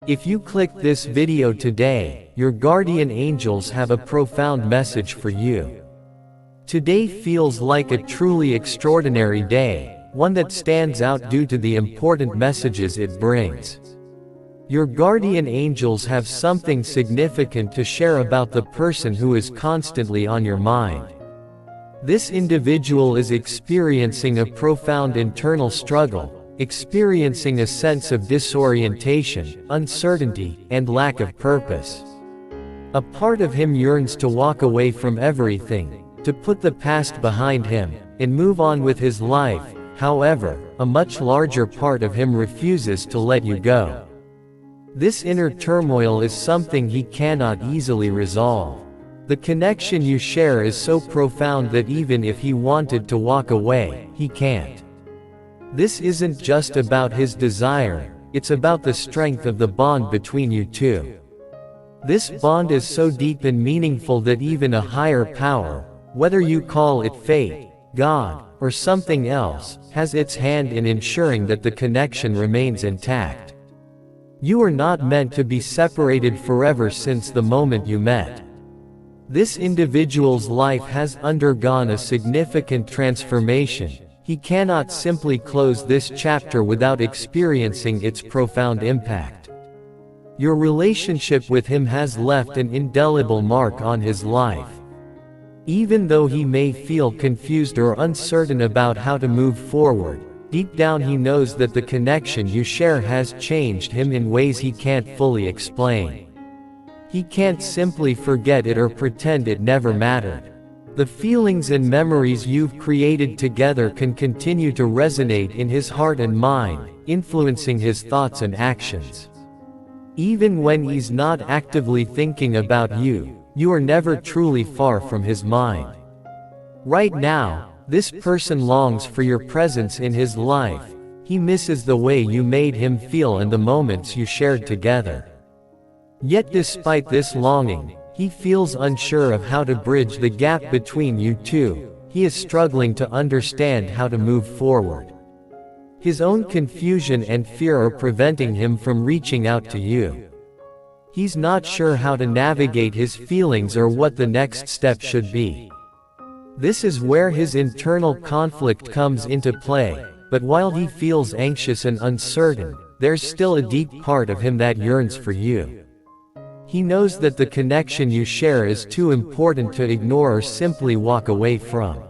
If you click this video today, your guardian angels have a profound message for you. Today feels like a truly extraordinary day, one that stands out due to the important messages it brings. Your guardian angels have something significant to share about the person who is constantly on your mind. This individual is experiencing a profound internal struggle, experiencing a sense of disorientation, uncertainty, and lack of purpose. A part of him yearns to walk away from everything, to put the past behind him, and move on with his life. However, a much larger part of him refuses to let you go. This inner turmoil is something he cannot easily resolve. The connection you share is so profound that even if he wanted to walk away, he can't. This isn't just about his desire, it's about the strength of the bond between you two. This bond is so deep and meaningful that even a higher power, whether you call it fate, God, or something else, has its hand in ensuring that the connection remains intact. You are not meant to be separated forever since the moment you met. This individual's life has undergone a significant transformation. He cannot simply close this chapter without experiencing its profound impact. Your relationship with him has left an indelible mark on his life. Even though he may feel confused or uncertain about how to move forward, deep down he knows that the connection you share has changed him in ways he can't fully explain. He can't simply forget it or pretend it never mattered. The feelings and memories you've created together can continue to resonate in his heart and mind, influencing his thoughts and actions. Even when he's not actively thinking about you, you are never truly far from his mind. Right now, this person longs for your presence in his life. He misses the way you made him feel and the moments you shared together. Yet despite this longing, he feels unsure of how to bridge the gap between you two. He is struggling to understand how to move forward. His own confusion and fear are preventing him from reaching out to you. He's not sure how to navigate his feelings or what the next step should be. This is where his internal conflict comes into play, but while he feels anxious and uncertain, there's still a deep part of him that yearns for you. He knows that the connection you share is too important to ignore or simply walk away from.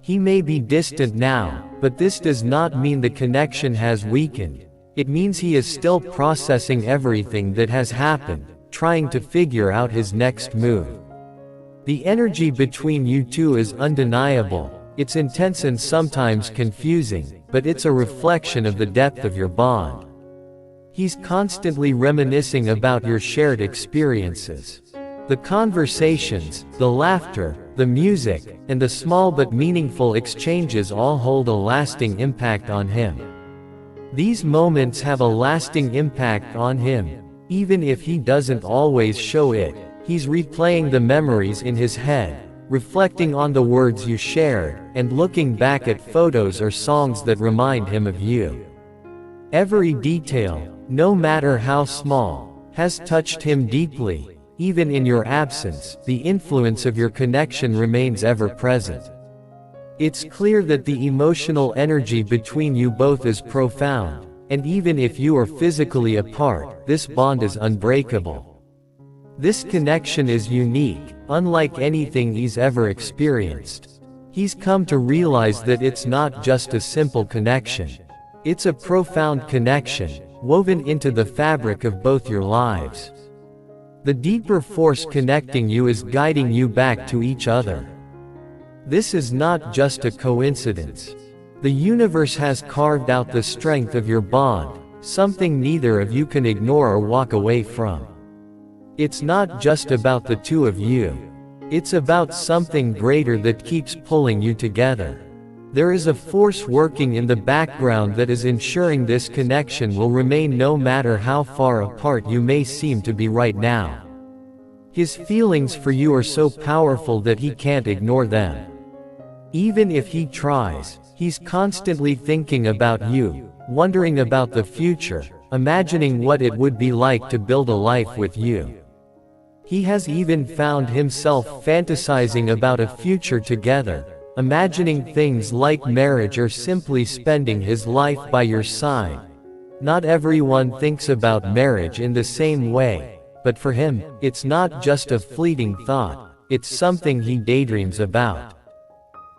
He may be distant now, but this does not mean the connection has weakened. It means he is still processing everything that has happened, trying to figure out his next move. The energy between you two is undeniable. It's intense and sometimes confusing, but it's a reflection of the depth of your bond. He's constantly reminiscing about your shared experiences. The conversations, the laughter, the music, and the small but meaningful exchanges all hold a lasting impact on him. These moments have a lasting impact on him. Even if he doesn't always show it, he's replaying the memories in his head, reflecting on the words you shared, and looking back at photos or songs that remind him of you. Every detail, no matter how small, has touched him deeply. Even in your absence, the influence of your connection remains ever present. It's clear that the emotional energy between you both is profound, and even if you are physically apart, this bond is unbreakable. This connection is unique, unlike anything he's ever experienced. He's come to realize that it's not just a simple connection. It's a profound connection, woven into the fabric of both your lives. The deeper force connecting you is guiding you back to each other. This is not just a coincidence. The universe has carved out the strength of your bond, something neither of you can ignore or walk away from. It's not just about the two of you. It's about something greater that keeps pulling you together. There is a force working in the background that is ensuring this connection will remain no matter how far apart you may seem to be right now. His feelings for you are so powerful that he can't ignore them. Even if he tries, he's constantly thinking about you, wondering about the future, imagining what it would be like to build a life with you. He has even found himself fantasizing about a future together, imagining things like marriage or simply spending his life by your side. Not everyone thinks about marriage in the same way, but for him, it's not just a fleeting thought, it's something he daydreams about.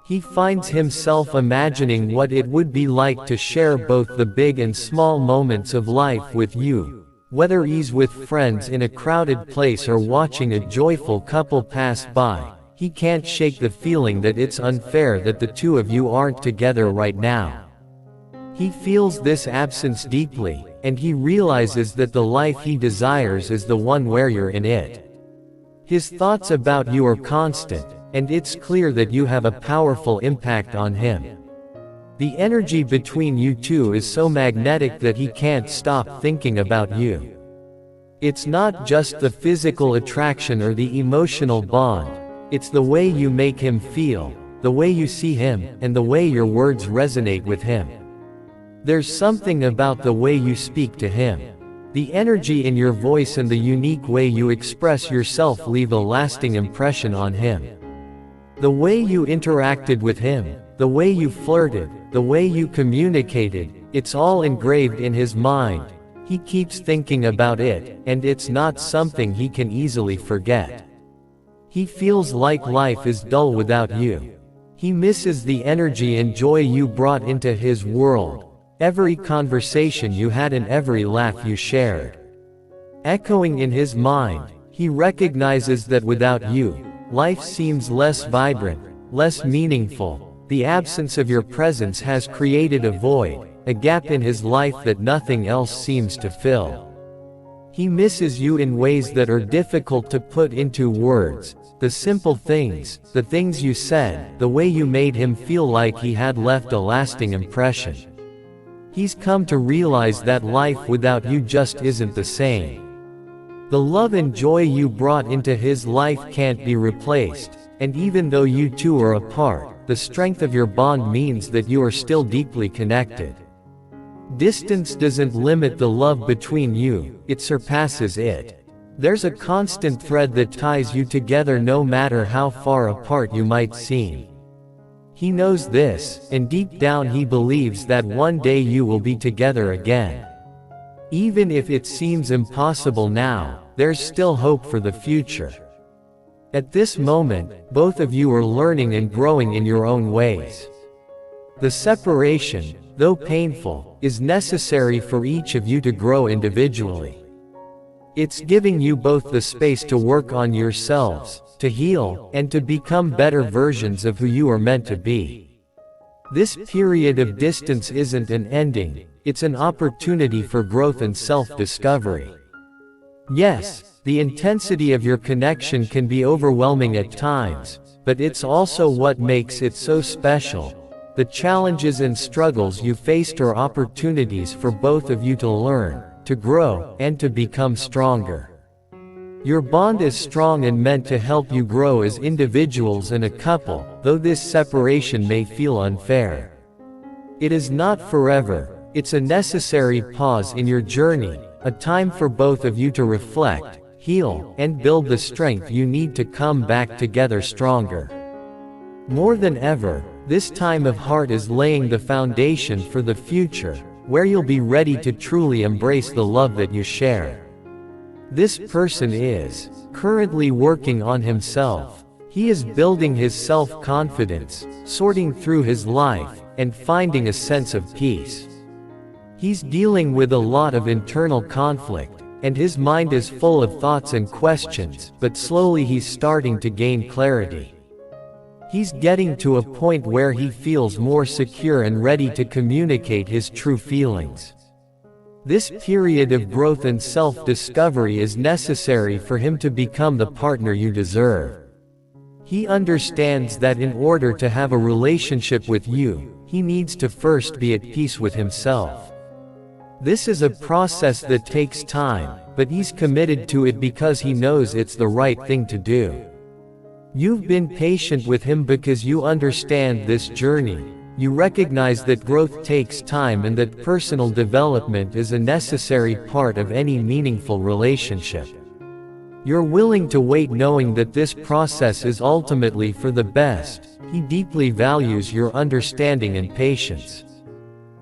He finds himself imagining what it would be like to share both the big and small moments of life with you, whether he's with friends in a crowded place or watching a joyful couple pass by. He can't shake the feeling that it's unfair that the two of you aren't together right now. He feels this absence deeply, and he realizes that the life he desires is the one where you're in it. His thoughts about you are constant, and it's clear that you have a powerful impact on him. The energy between you two is so magnetic that he can't stop thinking about you. It's not just the physical attraction or the emotional bond, it's the way you make him feel, the way you see him, and the way your words resonate with him. There's something about the way you speak to him. The energy in your voice and the unique way you express yourself leave a lasting impression on him. The way you interacted with him, the way you flirted, the way you communicated, it's all engraved in his mind. He keeps thinking about it, and it's not something he can easily forget. He feels like life is dull without you. He misses the energy and joy you brought into his world, every conversation you had and every laugh you shared. Echoing in his mind, he recognizes that without you, life seems less vibrant, less meaningful. The absence of your presence has created a void, a gap in his life that nothing else seems to fill. He misses you in ways that are difficult to put into words. The simple things, the things you said, the way you made him feel like he had left a lasting impression. He's come to realize that life without you just isn't the same. The love and joy you brought into his life can't be replaced, and even though you two are apart, the strength of your bond means that you are still deeply connected. Distance doesn't limit the love between you, it surpasses it. There's a constant thread that ties you together no matter how far apart you might seem. He knows this, and deep down he believes that one day you will be together again. Even if it seems impossible now, there's still hope for the future. At this moment, both of you are learning and growing in your own ways. The separation, though painful, is necessary for each of you to grow individually. It's giving you both the space to work on yourselves, to heal, and to become better versions of who you are meant to be. This period of distance isn't an ending, it's an opportunity for growth and self-discovery. Yes, the intensity of your connection can be overwhelming at times, but it's also what makes it so special. The challenges and struggles you faced are opportunities for both of you to learn, to grow, and to become stronger. Your bond is strong and meant to help you grow as individuals and a couple, though this separation may feel unfair. It is not forever, it's a necessary pause in your journey, a time for both of you to reflect, heal, and build the strength you need to come back together stronger. More than ever, this time of heart is laying the foundation for the future, where you'll be ready to truly embrace the love that you share. This person is currently working on himself. He is building his self-confidence, sorting through his life, and finding a sense of peace. He's dealing with a lot of internal conflict, and his mind is full of thoughts and questions, but slowly he's starting to gain clarity. He's getting to a point where he feels more secure and ready to communicate his true feelings. This period of growth and self-discovery is necessary for him to become the partner you deserve. He understands that in order to have a relationship with you, he needs to first be at peace with himself. This is a process that takes time, but he's committed to it because he knows it's the right thing to do. You've been patient with him because you understand this journey, you recognize that growth takes time and that personal development is a necessary part of any meaningful relationship. You're willing to wait knowing that this process is ultimately for the best. He deeply values your understanding and patience.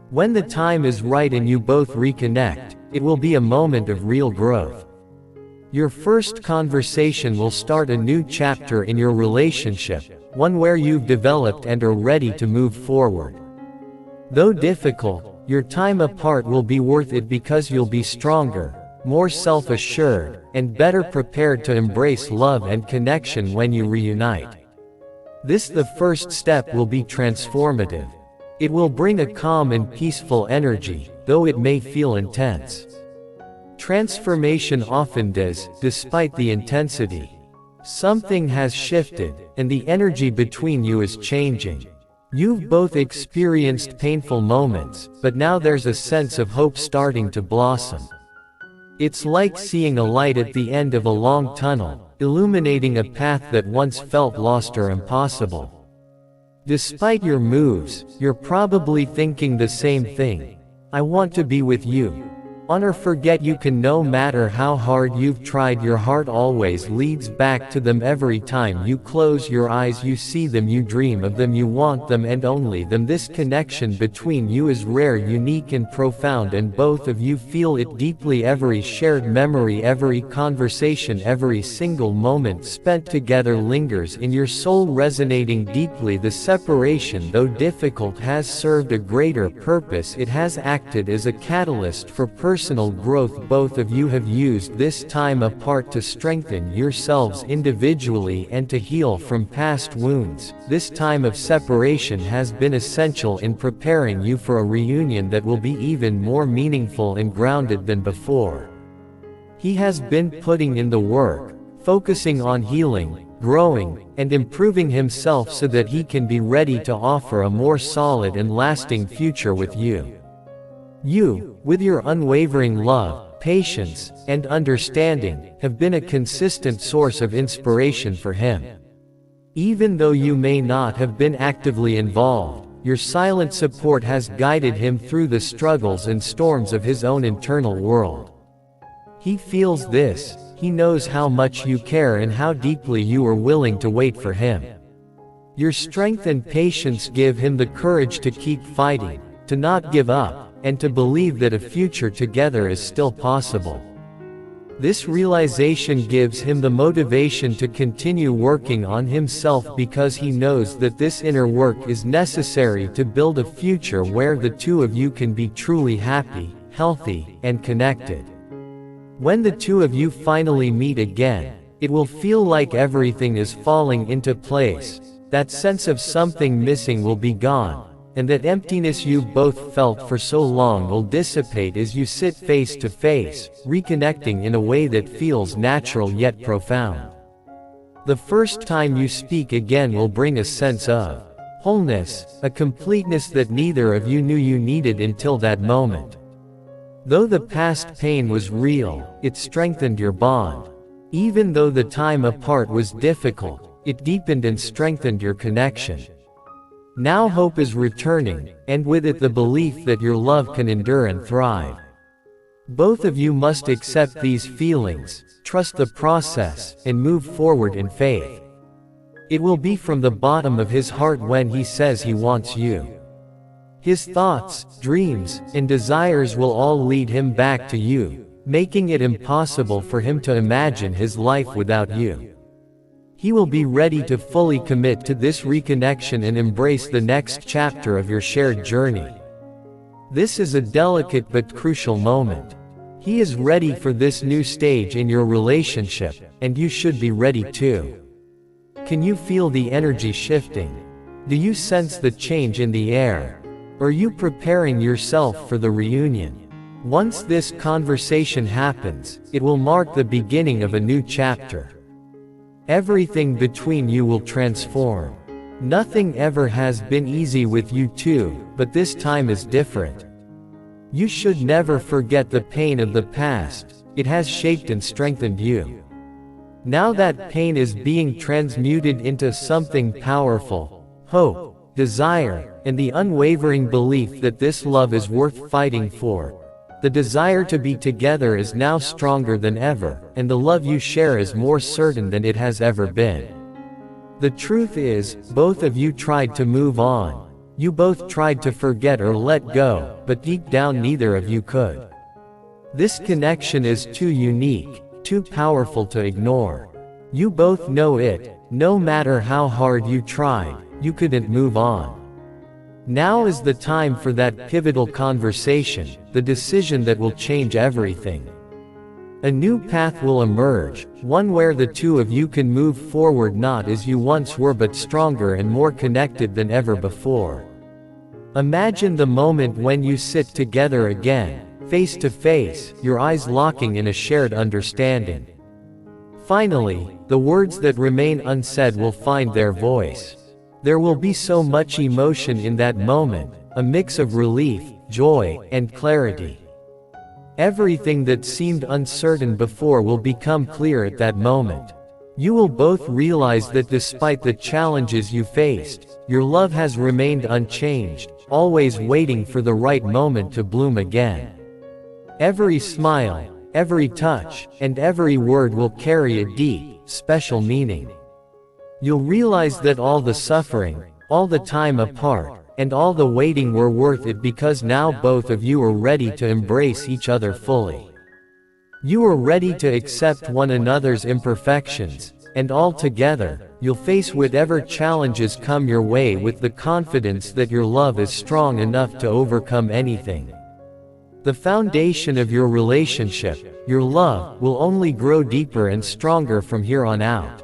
When the time is right and you both reconnect, it will be a moment of real growth. Your first conversation will start a new chapter in your relationship, one where you've developed and are ready to move forward. Though difficult, your time apart will be worth it because you'll be stronger, more self-assured, and better prepared to embrace love and connection when you reunite. The first step will be transformative. It will bring a calm and peaceful energy, though it may feel intense. Transformation often does, despite the intensity. Something has shifted, and the energy between you is changing. You've both experienced painful moments, but now there's a sense of hope starting to blossom. It's like seeing a light at the end of a long tunnel, illuminating a path that once felt lost or impossible. Despite your moves, you're probably thinking the same thing. I want to be with you. On or forget you can. No matter how hard you've tried, your heart always leads back to them. Every time you close your eyes you see them, you dream of them, you want them and only them. This connection between you is rare, unique and profound, and both of you feel it deeply. Every shared memory, every conversation, every single moment spent together lingers in your soul, resonating deeply. The separation, though difficult, has served a greater purpose. It has acted as a catalyst for personal growth. Both of you have used this time apart to strengthen yourselves individually and to heal from past wounds. This time of separation has been essential in preparing you for a reunion that will be even more meaningful and grounded than before. He has been putting in the work, focusing on healing, growing, and improving himself so that he can be ready to offer a more solid and lasting future with you. You, with your unwavering love, patience, and understanding, have been a consistent source of inspiration for him. Even though you may not have been actively involved, your silent support has guided him through the struggles and storms of his own internal world. He feels this, he knows how much you care and how deeply you are willing to wait for him. Your strength and patience give him the courage to keep fighting, to not give up, and to believe that a future together is still possible. This realization gives him the motivation to continue working on himself because he knows that this inner work is necessary to build a future where the two of you can be truly happy, healthy, and connected. When the two of you finally meet again, it will feel like everything is falling into place. That sense of something missing will be gone, and that emptiness you've both felt for so long will dissipate as you sit face to face, reconnecting in a way that feels natural yet profound. The first time you speak again will bring a sense of wholeness, a completeness that neither of you knew you needed until that moment. Though the past pain was real, it strengthened your bond. Even though the time apart was difficult, it deepened and strengthened your connection. Now hope is returning, and with it the belief that your love can endure and thrive. Both of you must accept these feelings, trust the process, and move forward in faith. It will be from the bottom of his heart when he says he wants you. His thoughts, dreams, and desires will all lead him back to you, making it impossible for him to imagine his life without you. He will be ready to fully commit to this reconnection and embrace the next chapter of your shared journey. This is a delicate but crucial moment. He is ready for this new stage in your relationship, and you should be ready too. Can you feel the energy shifting? Do you sense the change in the air? Are you preparing yourself for the reunion? Once this conversation happens, it will mark the beginning of a new chapter. Everything between you will transform. Nothing ever has been easy with you two, but this time is different. You should never forget the pain of the past. It has shaped and strengthened you. Now that pain is being transmuted into something powerful: hope, desire, and the unwavering belief that this love is worth fighting for. The desire to be together is now stronger than ever, and the love you share is more certain than it has ever been. The truth is, both of you tried to move on. You both tried to forget or let go, but deep down neither of you could. This connection is too unique, too powerful to ignore. You both know it, no matter how hard you tried, you couldn't move on. Now is the time for that pivotal conversation, the decision that will change everything. A new path will emerge, one where the two of you can move forward not as you once were but stronger and more connected than ever before. Imagine the moment when you sit together again, face to face, your eyes locking in a shared understanding. Finally, the words that remain unsaid will find their voice. There will be so much emotion in that moment, a mix of relief, joy, and clarity. Everything that seemed uncertain before will become clear at that moment. You will both realize that despite the challenges you faced, your love has remained unchanged, always waiting for the right moment to bloom again. Every smile, every touch, and every word will carry a deep, special meaning. You'll realize that all the suffering, all the time apart, and all the waiting were worth it because now both of you are ready to embrace each other fully. You are ready to accept one another's imperfections, and all together, you'll face whatever challenges come your way with the confidence that your love is strong enough to overcome anything. The foundation of your relationship, your love, will only grow deeper and stronger from here on out.